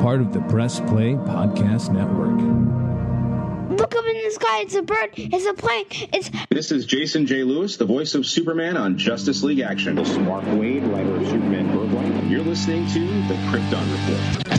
part of the Press Play Podcast Network. Look up in the sky. It's a bird. It's a plane. This is Jason J. Lewis, the voice of Superman on Justice League Action. This is Mark Wade, writer of Superman Birthright. You're listening to the Krypton Report.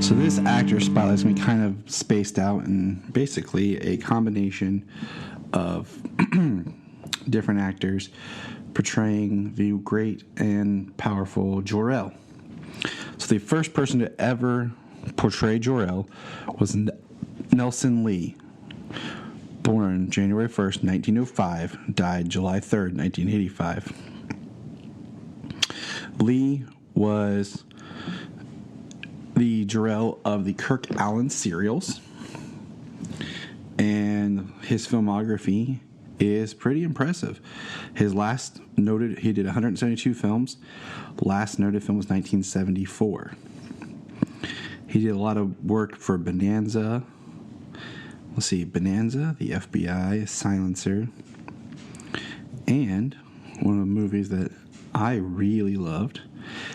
So this actor spotlight's been kind of spaced out and basically a combination of different actors portraying the great and powerful Jor-El. So the first person to ever portray Jor-El was Nelson Lee, born January 1st, 1905, died July 3rd, 1985. Lee was the Jor-El of the Kirk Allen serials, and his filmography is pretty impressive. His last noted, he did 172 films. Last noted film was 1974. He did a lot of work for Bonanza. Let's see, Bonanza, The FBI, Silencer, and one of the movies that I really loved.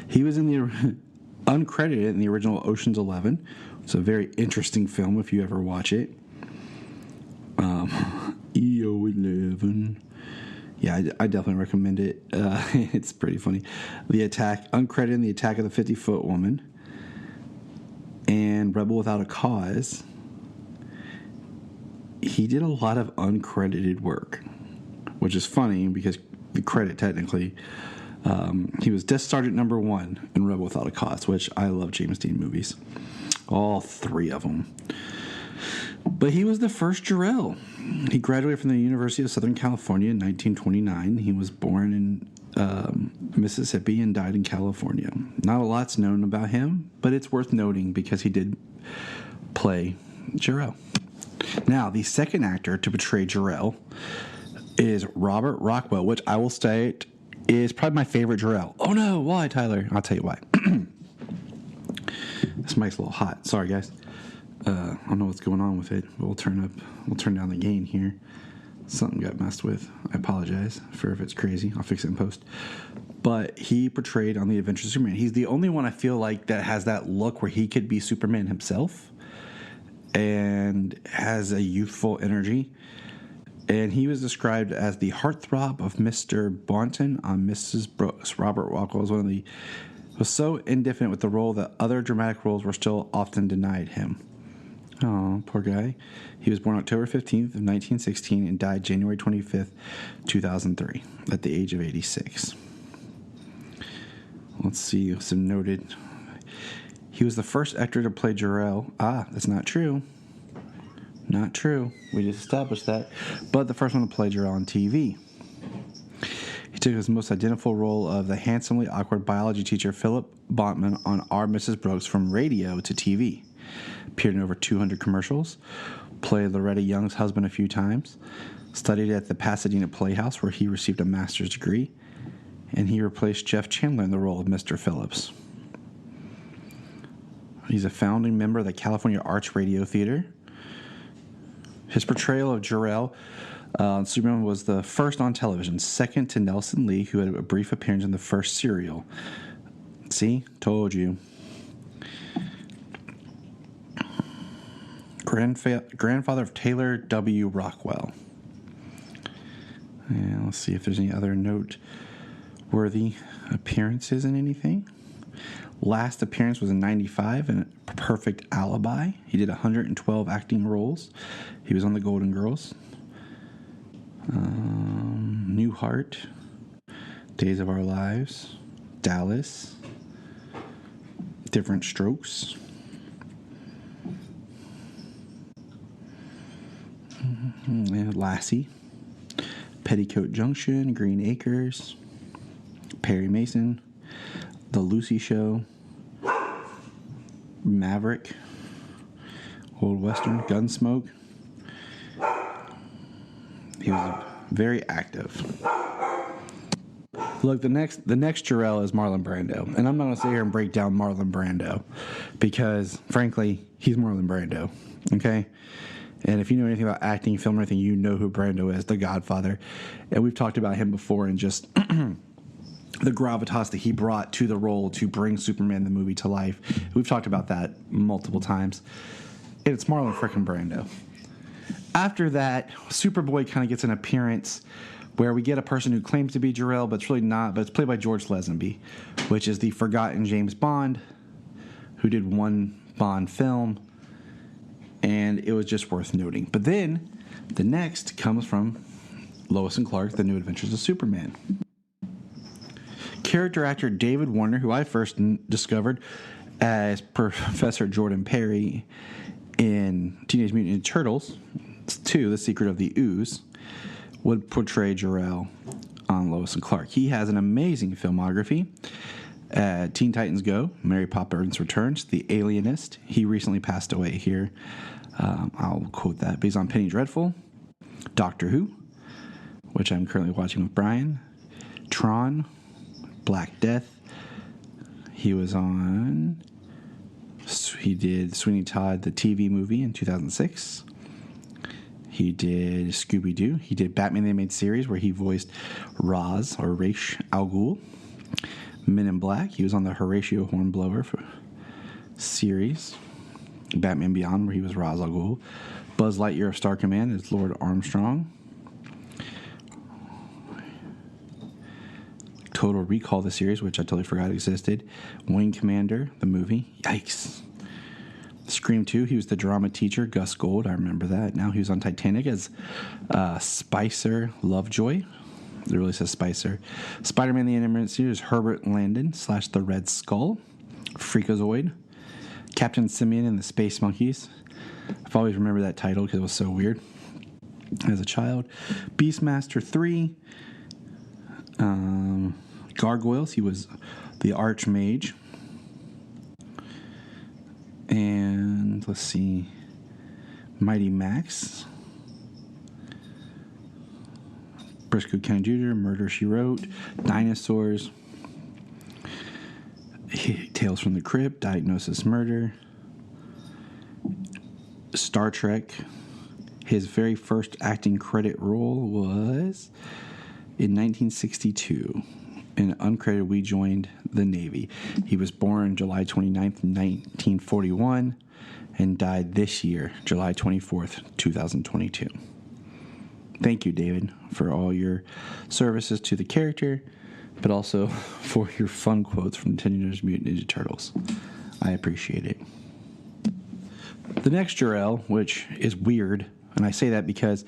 He was in the uncredited in the original Ocean's 11. It's a very interesting film if you ever watch it. EO 11. Yeah, I definitely recommend it. It's pretty funny. The Attack, uncredited in The Attack of the 50-Foot Woman, and Rebel Without a Cause. He did a lot of uncredited work, which is funny because the credit technically, he was Death Sergeant number 1 in Rebel Without a Cause, which I love James Dean movies. All 3 of them. But he was the first Jor-El. He graduated from the University of Southern California in 1929. He was born in Mississippi and died in California. Not a lot's known about him, but it's worth noting because he did play Jor-El. Now, the second actor to portray Jor-El is Robert Rockwell, which I will state is probably my favorite Jor-El. Oh no, why, Tyler? I'll tell you why. This mic's a little hot. Sorry, guys. I don't know what's going on with it. We'll turn down the gain here. Something got messed with. I apologize for if it's crazy. I'll fix it in post. But he portrayed on The Adventures of Superman. He's the only one I feel like that has that look where he could be Superman himself and has a youthful energy. And he was described as the heartthrob of Mr. Boynton on Mrs. Brooks. Robert Rockwell was so indifferent with the role that other dramatic roles were still often denied him. Oh, poor guy. He was born October 15th of 1916 and died January 25th, 2003, at the age of 86. Let's see, some noted. He was the first actor to play Jor-El. That's not true. Not true. We just established that. But the first one to play Jor-El on TV. He took his most identifiable role of the handsomely awkward biology teacher Philip Bontman on Our Mrs. Brooks from radio to TV. Appeared in over 200 commercials. Played Loretta Young's husband a few times. Studied at the Pasadena Playhouse where he received a master's degree. And he replaced Jeff Chandler in the role of Mr. Phillips. He's a founding member of the California Arts Radio Theater. His portrayal of Jor-El Superman was the first on television, second to Nelson Lee, who had a brief appearance in the first serial. See? Told you. Grandfather of Taylor W. Rockwell. And let's see if there's any other noteworthy appearances in anything. Last appearance was in 95 in Perfect Alibi. He did 112 acting roles. He was on the Golden Girls. Newhart, Days of Our Lives, Dallas, Different Strokes. Lassie, Petticoat Junction, Green Acres, Perry Mason, The Lucy Show, Maverick, Old Western, Gunsmoke. He was very active. Look, the next Jor-El is Marlon Brando, and I'm not going to sit here and break down Marlon Brando because, frankly, he's Marlon Brando. Okay, And if you know anything about acting, film, or anything, you know who Brando is, the Godfather. And we've talked about him before and just the gravitas that he brought to the role to bring Superman the movie to life. We've talked about that multiple times. And it's Marlon frickin' Brando. After that, Superboy kind of gets an appearance where we get a person who claims to be Jor-El, but it's really not, but it's played by George Lazenby, which is the forgotten James Bond, who did one Bond film, and it was just worth noting. But then, the next comes from Lois and Clark, The New Adventures of Superman. Character actor David Warner, who I first discovered as Professor Jordan Perry in Teenage Mutant Ninja Turtles 2, The Secret of the Ooze, would portray Jor-El on Lois and Clark. He has an amazing filmography. Teen Titans Go, Mary Poppins Returns, The Alienist. He recently passed away here. I'll quote that. But he's on Penny Dreadful, Doctor Who, which I'm currently watching with Brian, Tron, Black Death. He did Sweeney Todd, the TV movie in 2006. He did Scooby-Doo. He did Batman the Animated Series, where he voiced Ra's al Ghul. Men in Black. He was on the Horatio Hornblower series. Batman Beyond, where he was Ra's al Ghul. Buzz Lightyear of Star Command is Lord Armstrong. Total Recall, the series, which I totally forgot existed. Wing Commander, the movie. Yikes. Scream 2, he was the drama teacher, Gus Gold. I remember that. Now he was on Titanic as Spicer Lovejoy. It really says Spicer. Spider-Man the Animated Series, Herbert Landon / the Red Skull. Freakazoid. Captain Simeon and the Space Monkeys. I've always remembered that title because it was so weird as a child. Beastmaster 3. Gargoyles, he was the Archmage. And let's see, Mighty Max, Briscoe County Jr., Murder, She Wrote, Dinosaurs, Tales from the Crypt, Diagnosis Murder, Star Trek. His very first acting credit role was in 1962. In uncredited, we joined the Navy. He was born July 29th, 1941, and died this year, July 24th, 2022. Thank you, David, for all your services to the character, but also for your fun quotes from Teenage Mutant Ninja Turtles. I appreciate it. The next Jor-El, which is weird, and I say that because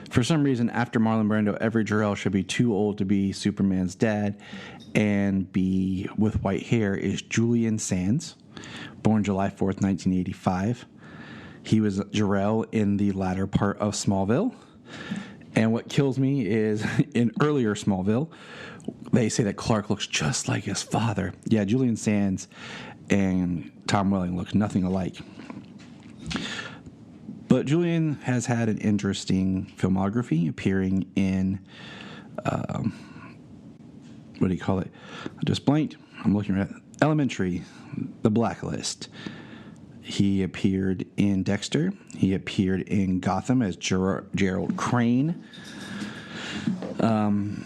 for some reason, after Marlon Brando, every Jor-El should be too old to be Superman's dad and be with white hair, is Julian Sands, born July 4th, 1985. He was Jor-El in the latter part of Smallville. And what kills me is in earlier Smallville, they say that Clark looks just like his father. Yeah, Julian Sands and Tom Welling look nothing alike. But Julian has had an interesting filmography, appearing in, what do you call it? I just blanked. I'm looking at Elementary, The Blacklist. He appeared in Dexter. He appeared in Gotham as Gerald Crane.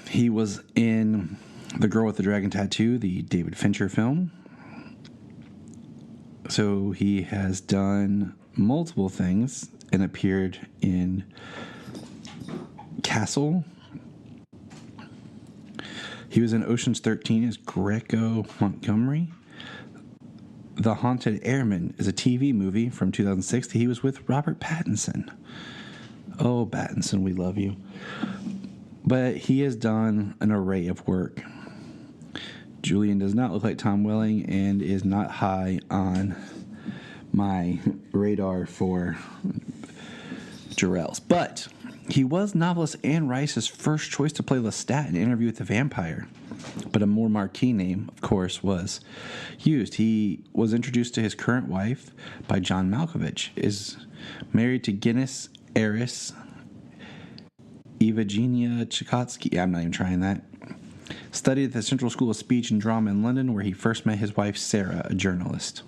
He was in The Girl with the Dragon Tattoo, the David Fincher film. So he has done multiple things and appeared in Castle. He was in Ocean's 13 as Greco Montgomery. The Haunted Airman is a TV movie from 2006 that he was with Robert Pattinson. Oh, Pattinson, we love you. But he has done an array of work. Julian does not look like Tom Welling and is not high on my radar for Jor-El's. But he was novelist Anne Rice's first choice to play Lestat in Interview with the Vampire. But a more marquee name, of course, was used. He was introduced to his current wife by John Malkovich, is married to Guinness heiress Evgenia Chikotsky. Yeah, I'm not even trying that. Studied at the Central School of Speech and Drama in London, where he first met his wife, Sarah, a journalist.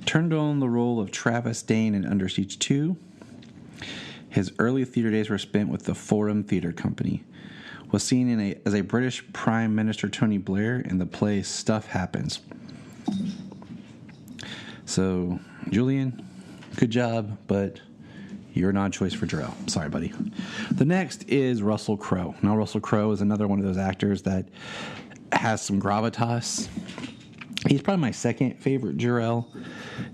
Turned on the role of Travis Dane in Under Siege 2. His early theater days were spent with the Forum Theatre Company. Was seen as a British Prime Minister Tony Blair in the play Stuff Happens. So, Julian, good job, but you're not a choice for Jor-El. Sorry, buddy. The next is Russell Crowe. Now, Russell Crowe is another one of those actors that has some gravitas. He's probably my second favorite Jor-El.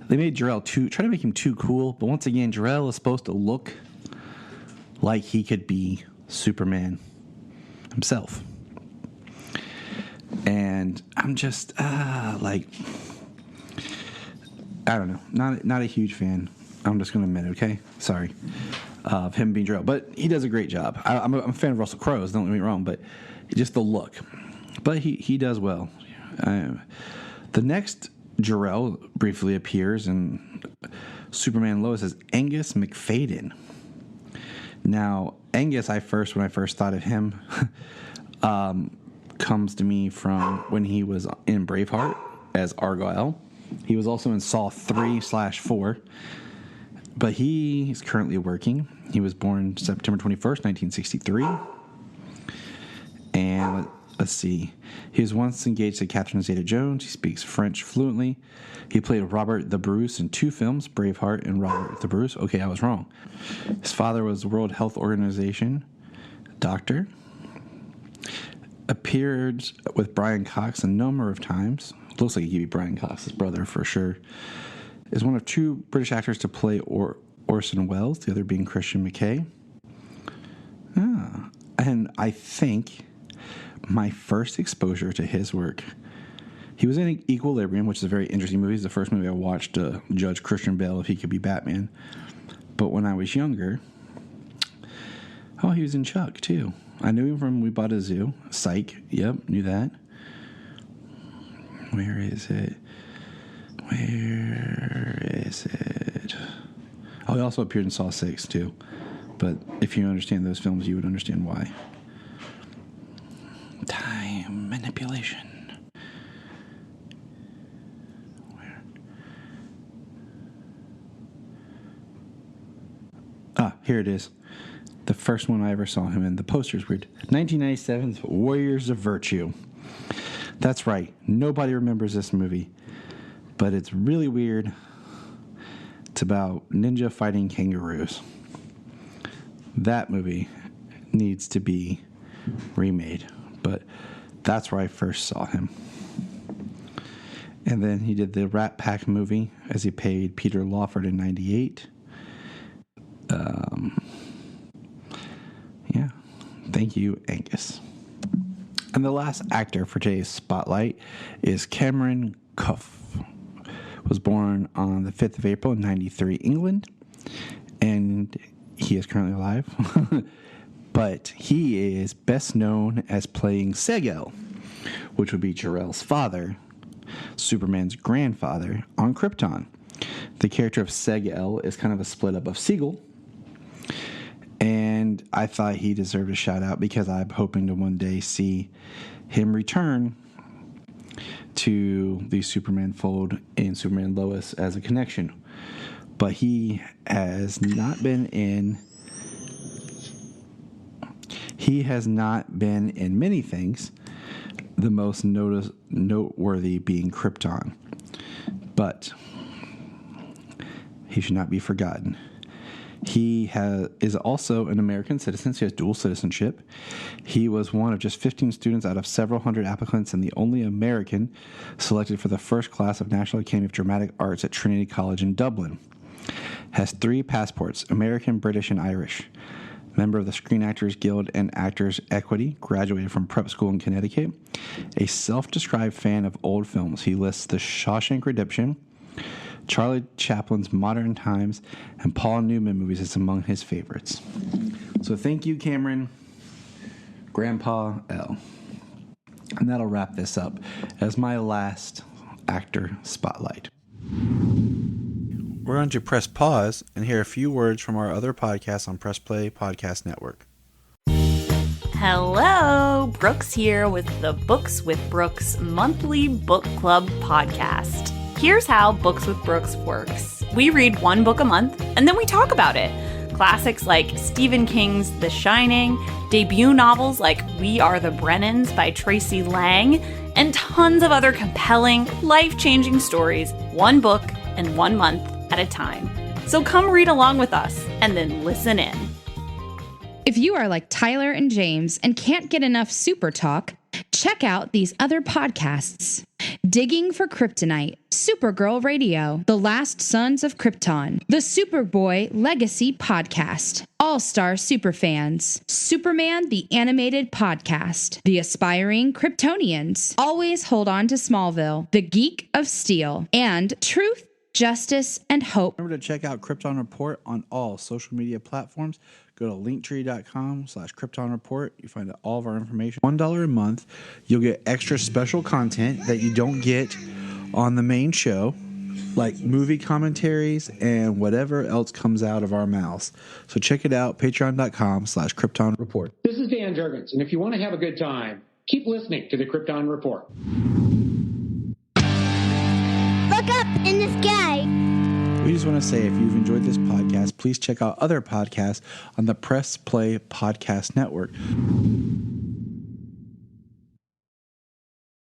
They made Jor-El try to make him too cool, but once again, Jor-El is supposed to look like he could be Superman himself. And I'm just, I don't know, not a huge fan. I'm just going to admit it, okay? Sorry. Of him being Jor-El. But he does a great job. I'm a fan of Russell Crowe's, don't get me wrong, but just the look. But he does well. The next Jor-El briefly appears in Superman Lois as Angus McFadden. Now, Angus, when I first thought of him, comes to me from when he was in Braveheart as Argyle. He was also in Saw 3/4. But he is currently working. He was born September 21st, 1963. And let's see. He was once engaged to Catherine Zeta-Jones. He speaks French fluently. He played Robert the Bruce in 2 films, Braveheart and Robert the Bruce. Okay, I was wrong. His father was the World Health Organization doctor. Appeared with Brian Cox a number of times. Looks like he could be Brian Cox's brother for sure. Is one of 2 British actors to play Orson Welles, the other being Christian McKay. And I think my first exposure to his work, he was in Equilibrium, which is a very interesting movie. It's the first movie I watched to judge Christian Bale if he could be Batman. But when I was younger, he was in Chuck, too. I knew him from We Bought a Zoo. Psych, yep, knew that. Where is it? Oh, he also appeared in Saw 6, too. But if you understand those films, you would understand why. Time manipulation. Where? Here it is. The first one I ever saw him in. The poster's weird. 1997's Warriors of Virtue. That's right. Nobody remembers this movie. But it's really weird. It's about ninja fighting kangaroos. That movie needs to be remade. But that's where I first saw him. And then he did the Rat Pack movie as he played Peter Lawford in 98. Yeah. Thank you, Angus. And the last actor for today's spotlight is Cameron Cuff. Was born on the 5th of April in 93, England. And he is currently alive. But he is best known as playing Jor-El, which would be Jor-El's father, Superman's grandfather, on Krypton. The character of Jor-El is kind of a split up of Siegel. And I thought he deserved a shout out because I'm hoping to one day see him return to the Superman fold in Superman Lois as a connection. But he has not been in many things, the most noteworthy being Krypton. But he should not be forgotten. He is also an American citizen, so he has dual citizenship. He was one of just 15 students out of several hundred applicants and the only American selected for the first class of National Academy of Dramatic Arts at Trinity College in Dublin. Has 3 passports, American, British, and Irish. Member of the Screen Actors Guild and Actors Equity, graduated from prep school in Connecticut. A self-described fan of old films. He lists The Shawshank Redemption, Charlie Chaplin's Modern Times, and Paul Newman movies is among his favorites. So thank you, Cameron, Grandpa L. And that'll wrap this up as my last actor spotlight. We're going to press pause and hear a few words from our other podcasts on Press Play Podcast Network. Hello, Brooks here with the Books with Brooks monthly book club podcast. Here's how Books with Brooks works. We read one book a month, and then we talk about it. Classics like Stephen King's The Shining, debut novels like We Are the Brennans by Tracy Lang, and tons of other compelling, life-changing stories, one book and 1 month at a time. So come read along with us and then listen in. If you are like Tyler and James and can't get enough super talk, check out these other podcasts. Digging for Kryptonite, Supergirl Radio, The Last Sons of Krypton, the Superboy Legacy Podcast, All-Star Superfans, Superman the Animated Podcast, The Aspiring Kryptonians, Always Hold On to Smallville, The Geek of Steel, and Truth, Justice, and Hope. Remember to check out Krypton Report on all social media platforms. Go to linktree.com/Krypton Report. You find out all of our information. $1 a month, you'll get extra special content that you don't get on the main show, like movie commentaries and whatever else comes out of our mouths. So check it out, patreon.com/Krypton Report. This is Dan Jurgens, and if you want to have a good time, keep listening to the Krypton Report. Look up in the sky. We just want to say, if you've enjoyed this podcast, please check out other podcasts on the Press Play Podcast Network.